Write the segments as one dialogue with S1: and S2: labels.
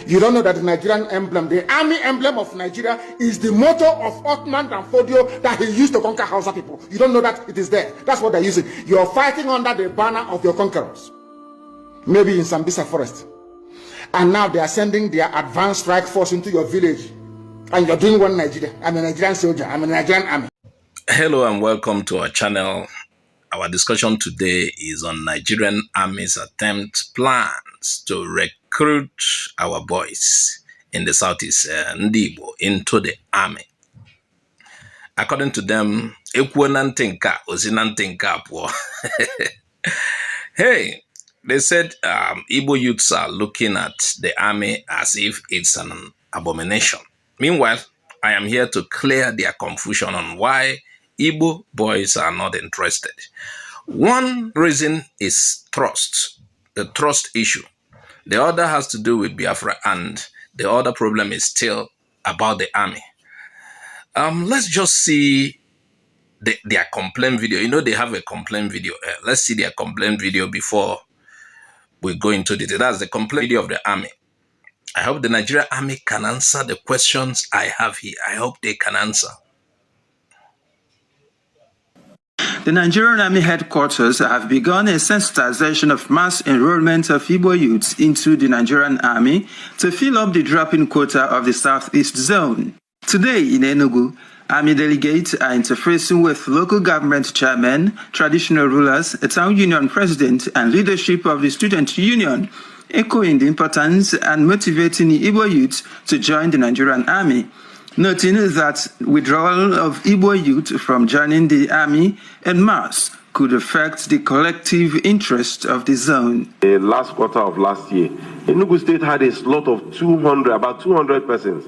S1: You don't know that the Nigerian emblem, the army emblem of Nigeria, is the motto of Ottoman Danfodio that he used to conquer Hausa people. You don't know that it is there. That's what they're using. You're fighting under the banner of your conquerors. Maybe in Sambisa forest. And now they are sending their advanced strike force into your village. And you're doing one Nigeria. I'm a Nigerian soldier. I'm a Nigerian army.
S2: Hello and welcome to our channel. Our discussion today is on Nigerian Army's plans to recruit our boys in the Southeast, Igbo, into the army. According to them, hey, they said Igbo youths are looking at the army as if it's an abomination. Meanwhile, I am here to clear their confusion on why Igbo boys are not interested. One reason is trust, the trust issue. The other has to do with Biafra, and the other problem is still about the army. Let's just see their complaint video. You know, they have a complaint video. Let's see their complaint video before we go into detail. That's the complaint video of the army. I hope the Nigerian Army can answer the questions I have here. I hope they can answer.
S3: The Nigerian Army headquarters have begun a sensitization of mass enrollment of Igbo youths into the Nigerian Army to fill up the drop-in quota of the Southeast Zone. Today in Enugu, Army delegates are interfacing with local government chairmen, traditional rulers, a town union president, and leadership of the student union, echoing the importance and motivating Igbo youths to join the Nigerian Army, noting that withdrawal of Igbo youth from joining the army en masse could affect the collective interest of the zone.
S4: The last quarter of last year, Enugu State had a slot of about 200 persons,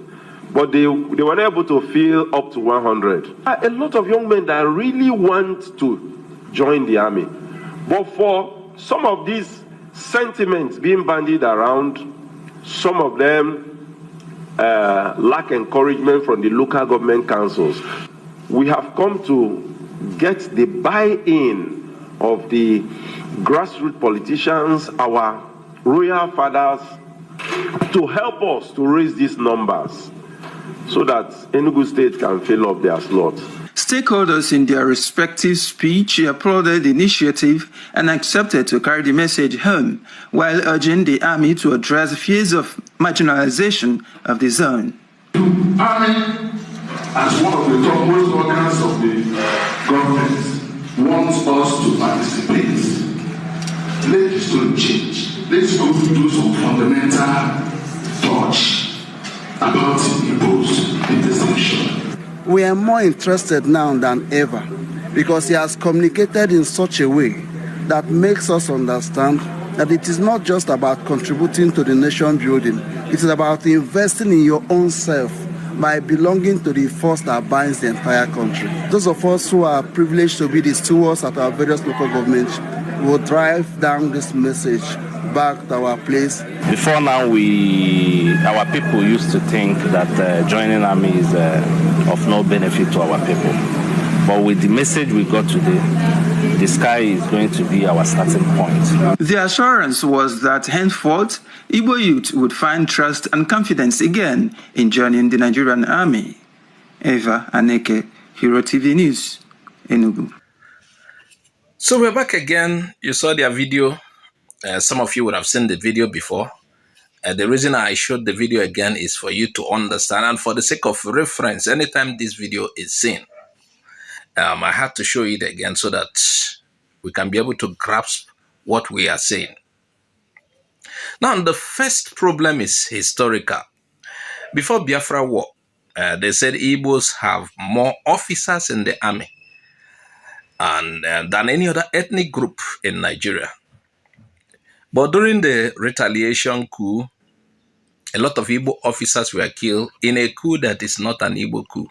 S4: but they were able to fill up to 100. A lot of young men that really want to join the army, but for some of these sentiments being bandied around, some of them lack encouragement from the local government councils. We have come to get the buy-in of the grassroots politicians, our royal fathers, to help us to raise these numbers so that Enugu State can fill up their slots.
S3: Stakeholders in their respective speech applauded the initiative and accepted to carry the message home, while urging the army to address fears of marginalization of the zone.
S5: The army, as one of the topmost organs of the government, wants us to participate. Let's go change. Let's go do some fundamental touch about Igbo's intersection.
S6: We are more interested now than ever because he has communicated in such a way that makes us understand that it is not just about contributing to the nation building, it is about investing in your own self by belonging to the force that binds the entire country. Those of us who are privileged to be the stewards at our various local governments will drive down this message back to our place.
S7: Before now, our people used to think that joining army is of no benefit to our people. But with the message we got today, the sky is going to be our starting point.
S3: The assurance was that henceforth, Igbo youth would find trust and confidence again in joining the Nigerian Army. Eva Aneke, Hero TV News, Enugu.
S2: So we're back again. You saw their video. Some of you would have seen the video before. The reason I showed the video again is for you to understand, and for the sake of reference, anytime this video is seen, I had to show it again so that we can be able to grasp what we are saying. Now, the first problem is historical. Before Biafra War, they said Igbos have more officers in the army and than any other ethnic group in Nigeria. But during the retaliation coup, a lot of Igbo officers were killed in a coup that is not an Igbo coup.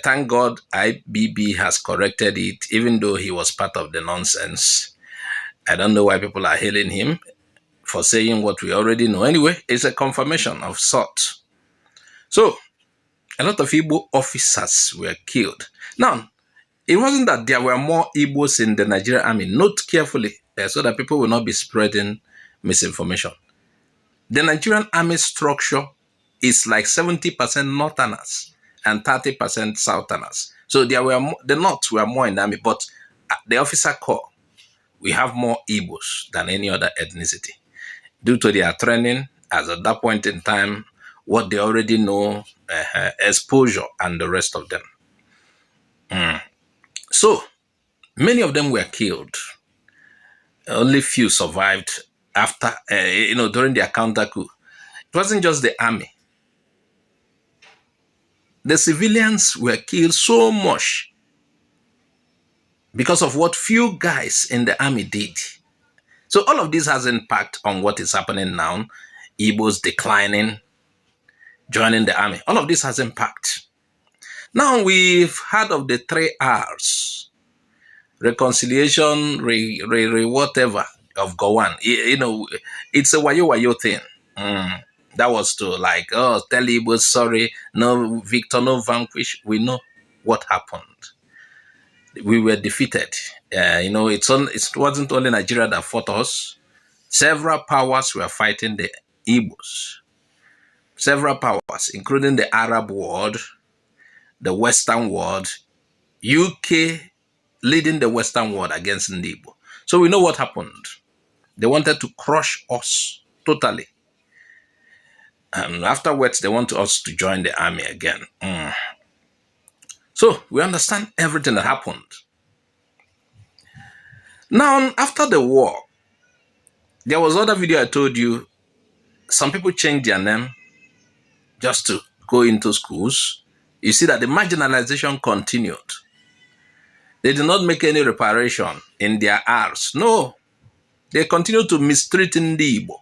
S2: Thank God IPOB has corrected it, even though he was part of the nonsense. I don't know why people are hailing him for saying what we already know. Anyway, it's a confirmation of sorts. So, a lot of Igbo officers were killed. Now, it wasn't that there were more Igbos in the Nigerian army. Note carefully so that people will not be spreading misinformation. The Nigerian army structure is like 70% northerners and 30% southerners. So there were the North were more in the army, but the officer corps, we have more Igbos than any other ethnicity due to their training, as at that point in time, what they already know, exposure, and the rest of them. So many of them were killed. Only few survived after, during their counter coup. It wasn't just the army. The civilians were killed so much because of what few guys in the army did. So all of this has impact on what is happening now. Igbos declining, joining the army. All of this has impact. Now we've heard of the 3 R's. Reconciliation, whatever of Gowan. It's a wayo thing. That was to like, tell Igbos sorry, no victor, no vanquish. We know what happened. We were defeated. It wasn't only Nigeria that fought us. Several powers were fighting the Igbos. Several powers, including the Arab world, the Western world, UK leading the Western world against the Igbo. So we know what happened. They wanted to crush us totally. And afterwards, they want us to join the army again. So we understand everything that happened. Now, after the war, there was other video I told you, some people changed their name just to go into schools. You see that the marginalization continued. They did not make any reparation in their R's. No, they continued to mistreat Igbo.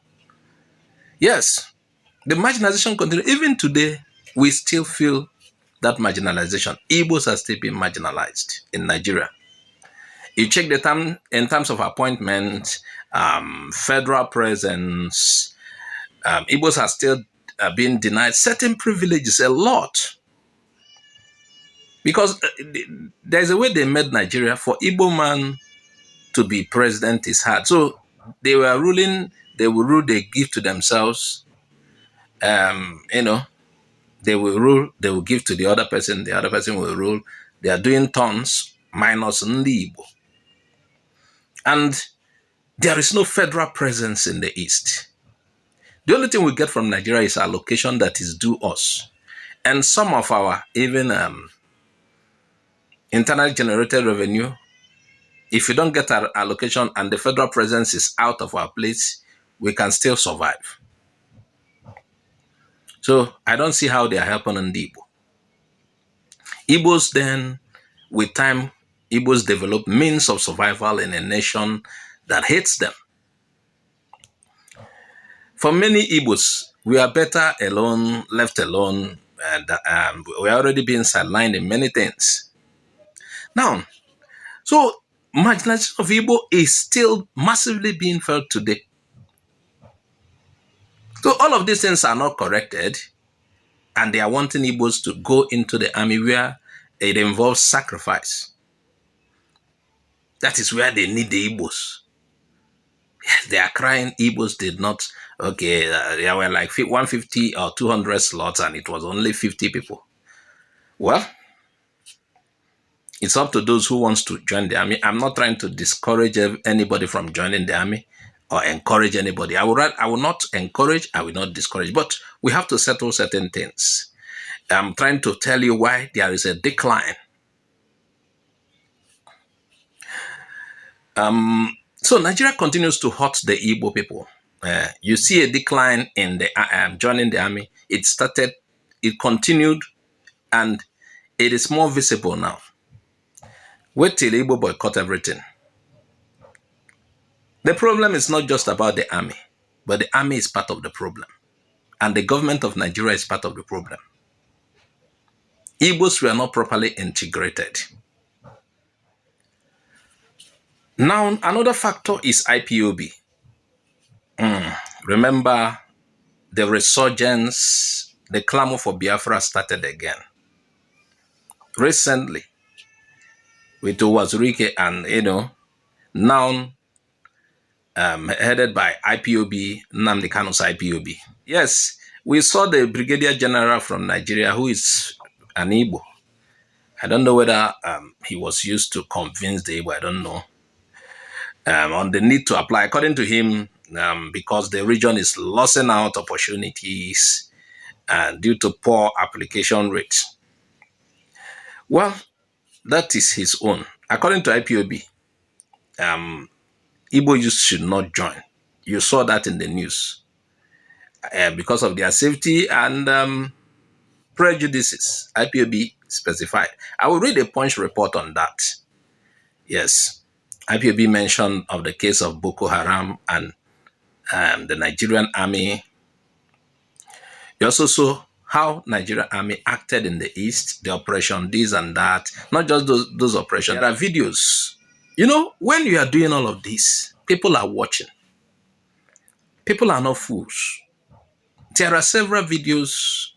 S2: Yes, the marginalization continued. Even today, we still feel that marginalization. Igbos are still being marginalized in Nigeria. You check the term in terms of appointment, federal presence, Igbos are still being denied certain privileges, a lot. Because there's a way they made Nigeria for Igbo man to be president is hard. So they were ruling, they will rule, they give to themselves. They will rule, they will give to the other person will rule. They are doing turns minus Igbo. And there is no federal presence in the East. The only thing we get from Nigeria is allocation that is due us. And some of our even internally generated revenue, if you don't get our allocation and the federal presence is out of our place, we can still survive. So I don't see how they are helping on the Igbo. Igbos then, with time, Igbos develop means of survival in a nation that hates them. For many Igbos, we are better alone, left alone, and we are already being sidelined in many things. Now, so marginalization of Igbo is still massively being felt today. So all of these things are not corrected, and they are wanting Igbos to go into the army where it involves sacrifice. That is where they need the Igbos. Yes, they are crying Igbos did not, there were like 150 or 200 slots and it was only 50 people. Well, it's up to those who wants to join the army. I'm not trying to discourage anybody from joining the army or encourage anybody. I will not encourage, I will not discourage, but we have to settle certain things. I'm trying to tell you why there is a decline. So Nigeria continues to hurt the Igbo people. You see a decline in the joining the army. It started, it continued, and it is more visible now. Wait till Igbo boycott everything. The problem is not just about the army, but the army is part of the problem. And the government of Nigeria is part of the problem. Igbos were not properly integrated. Now, another factor is IPOB. Remember, the resurgence, the clamor for Biafra started again. Recently, with Wazirike and, now headed by IPOB, Nnamdi Kanu's IPOB. Yes, we saw the Brigadier General from Nigeria, who is an Igbo. I don't know whether he was used to convince the Igbo, I don't know, on the need to apply. According to him, because the region is losing out opportunities due to poor application rates. Well, that is his own. According to IPOB, Igbo youth should not join. You saw that in the news. Because of their safety and prejudices, IPOB specified. I will read a Punch report on that. Yes, IPOB mentioned of the case of Boko Haram and the Nigerian Army. You also saw how Nigerian Army acted in the East, the operation this and that, not just those operations. There are videos. You know, when you are doing all of this, people are watching. People are not fools. There are several videos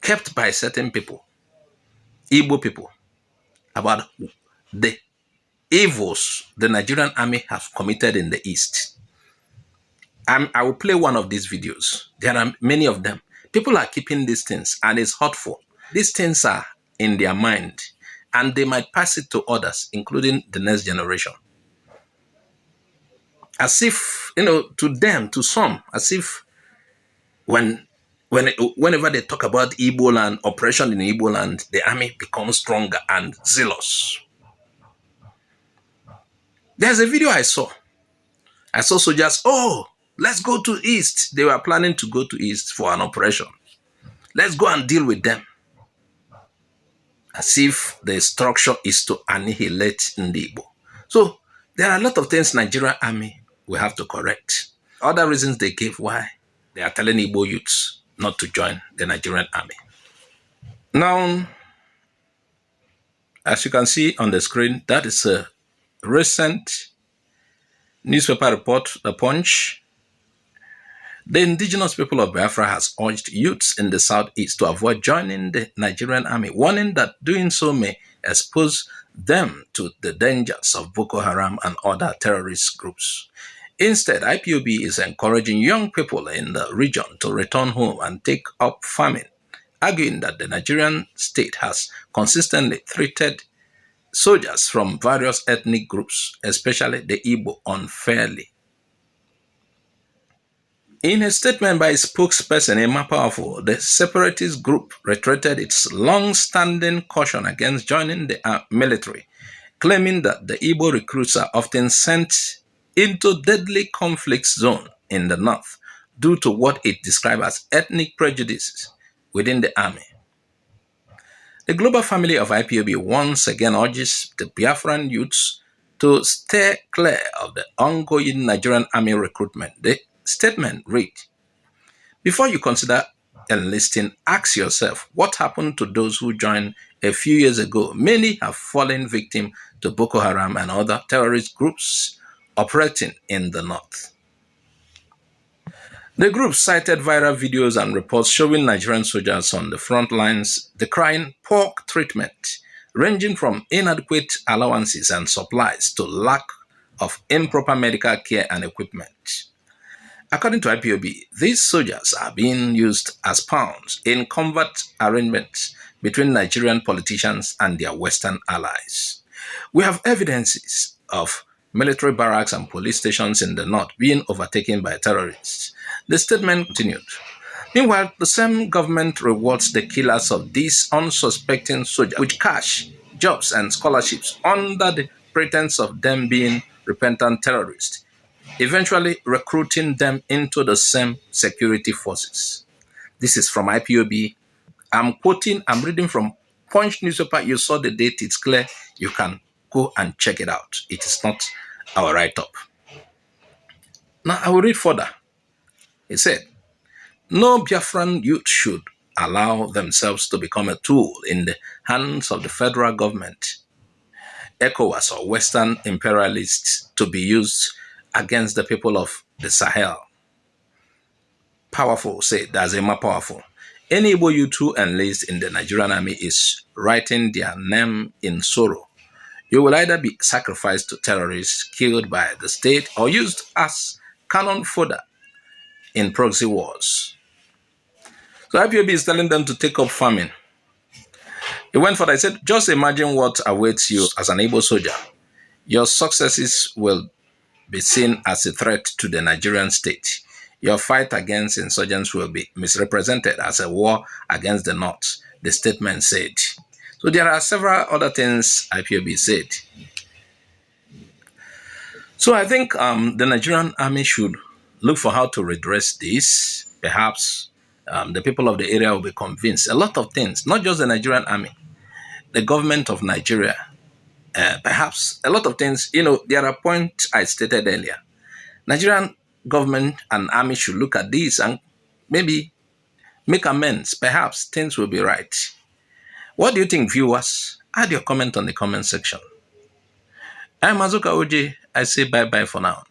S2: kept by certain people, Igbo people, about the evils the Nigerian Army have committed in the East. I will play one of these videos. There are many of them. People are keeping these things and it's hurtful. These things are in their mind and they might pass it to others, including the next generation. As if, you know, to them, to some, as if whenever they talk about Igbo land, operation in Igbo land, the army becomes stronger and zealous. There's a video I saw. I saw soldiers, oh, let's go to East. They were planning to go to East for an operation. Let's go and deal with them. As if the structure is to annihilate Igbo. So there are a lot of things Nigerian Army will have to correct. Other reasons they gave why they are telling Igbo youths not to join the Nigerian Army. Now, as you can see on the screen, that is a recent newspaper report, The Punch. The indigenous people of Biafra has urged youths in the southeast to avoid joining the Nigerian Army, warning that doing so may expose them to the dangers of Boko Haram and other terrorist groups. Instead, IPOB is encouraging young people in the region to return home and take up farming, arguing that the Nigerian state has consistently treated soldiers from various ethnic groups, especially the Igbo, unfairly. In a statement by spokesperson Emma Powerful, the separatist group reiterated its long-standing caution against joining the military, claiming that the Igbo recruits are often sent into deadly conflict zone in the north due to what it described as ethnic prejudices within the army. The global family of IPOB once again urges the Biafran youths to stay clear of the ongoing Nigerian Army recruitment. The statement read, before you consider enlisting, ask yourself what happened to those who joined a few years ago. Many have fallen victim to Boko Haram and other terrorist groups operating in the north. The group cited viral videos and reports showing Nigerian soldiers on the front lines decrying poor treatment, ranging from inadequate allowances and supplies to lack of improper medical care and equipment. According to IPOB, these soldiers are being used as pawns in covert arrangements between Nigerian politicians and their Western allies. We have evidences of military barracks and police stations in the north being overtaken by terrorists. The statement continued. Meanwhile, the same government rewards the killers of these unsuspecting soldiers with cash, jobs, and scholarships under the pretense of them being repentant terrorists, eventually recruiting them into the same security forces. This is from IPOB. I'm reading from Punch newspaper. You saw the date, it's clear. You can go and check it out. It is not our write-up. Now, I will read further. He said, no Biafran youth should allow themselves to become a tool in the hands of the federal government, ECOWAS, or Western imperialists to be used against the people of the Sahel. Powerful said, that's Emma Powerful. Any Igbo youth who enlist in the Nigerian Army is writing their name in sorrow. You will either be sacrificed to terrorists, killed by the state, or used as cannon fodder in proxy wars. So IPOB is telling them to take up farming. He went further. He said, just imagine what awaits you as an Igbo soldier. Your successes will be seen as a threat to the Nigerian state. Your fight against insurgents will be misrepresented as a war against the North, the statement said. So there are several other things IPOB said. So I think the Nigerian Army should look for how to redress this. Perhaps the people of the area will be convinced. A lot of things, not just the Nigerian Army, the government of Nigeria, perhaps a lot of things, there are points I stated earlier. Nigerian government and army should look at this and maybe make amends. Perhaps things will be right. What do you think, viewers? Add your comment on the comment section. I'm Azuka Oji. I say bye-bye for now.